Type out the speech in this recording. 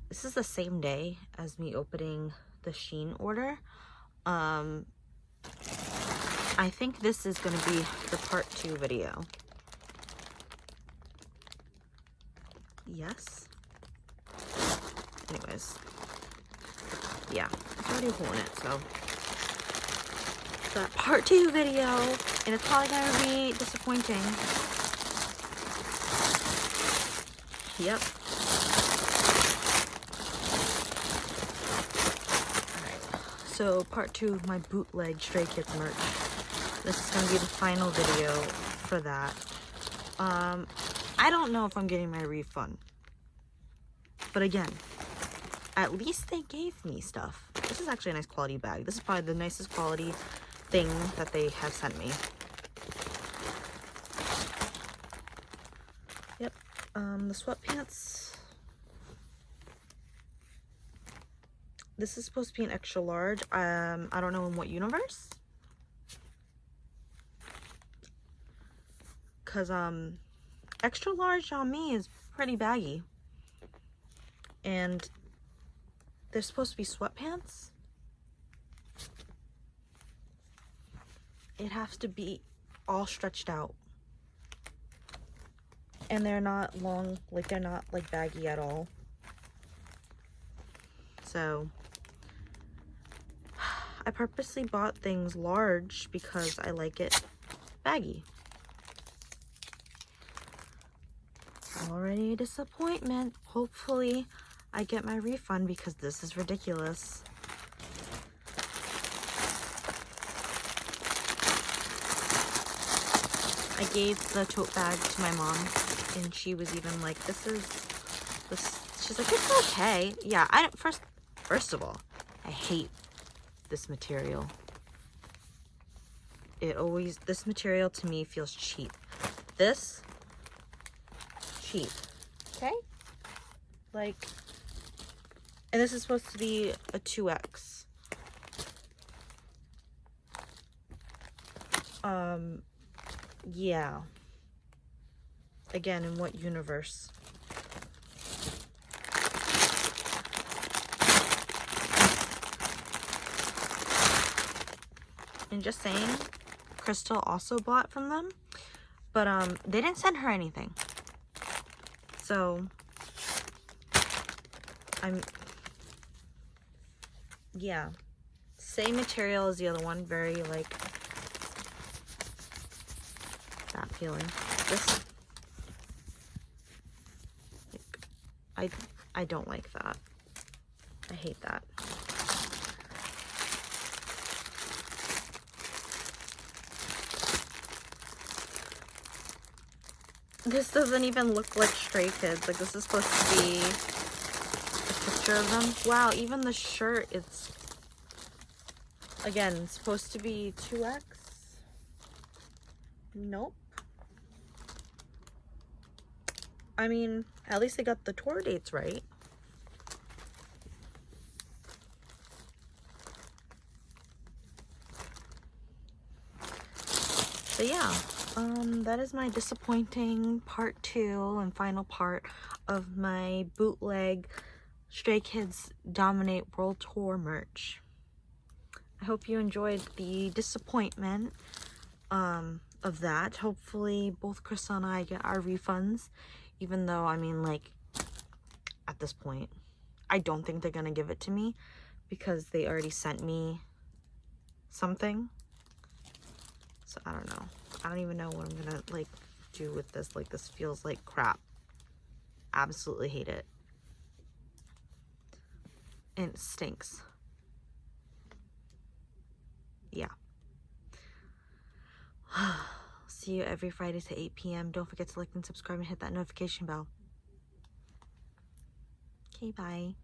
This is the same day as me opening the Shein order. I think this is going to be the part 2 video. Yes. Anyways. Yeah, it's already holding it, so. That part 2 video, and it's probably going to be disappointing. Yep. So part 2 of my bootleg StrayKids merch. This is going to be the final video for that. I don't know if I'm getting my refund. But again, at least they gave me stuff. This is actually a nice quality bag. This is probably the nicest quality thing that they have sent me. Yep. The sweatpants. This is supposed to be an extra large. I don't know in what universe. Cause extra large on me is pretty baggy. And they're supposed to be sweatpants. It has to be all stretched out. And they're not long, like they're not like baggy at all. So I purposely bought things large because I like it baggy. Already a disappointment. Hopefully I get my refund because this is ridiculous. I gave the tote bag to my mom and she was even like, this. She's like, it's okay. Yeah, first of all, I hate this material. This material to me feels cheap. This, cheap. Okay? Like, and this is supposed to be a 2X. Yeah. Again, in what universe? And just saying, Crystal also bought from them, but they didn't send her anything. So yeah, same material as the other one, very like that feeling. This, like, I don't like that. I hate that. This doesn't even look like StrayKids. Like, this is supposed to be a picture of them. Wow, even the shirt, it's, again, it's supposed to be 2X. Nope. I mean, at least they got the tour dates right. But yeah. That is my disappointing part 2 and final part of my bootleg StrayKids DominAte World Tour merch. I hope you enjoyed the disappointment of that. Hopefully both Crystal and I get our refunds, even though, I mean, like, at this point, I don't think they're gonna give it to me because they already sent me something. So I don't know. I don't even know what I'm gonna like do with this. Like, this feels like crap. Absolutely hate it. And it stinks. Yeah. See you every Friday to 8 p.m. Don't forget to like and subscribe and hit that notification bell. Okay, bye.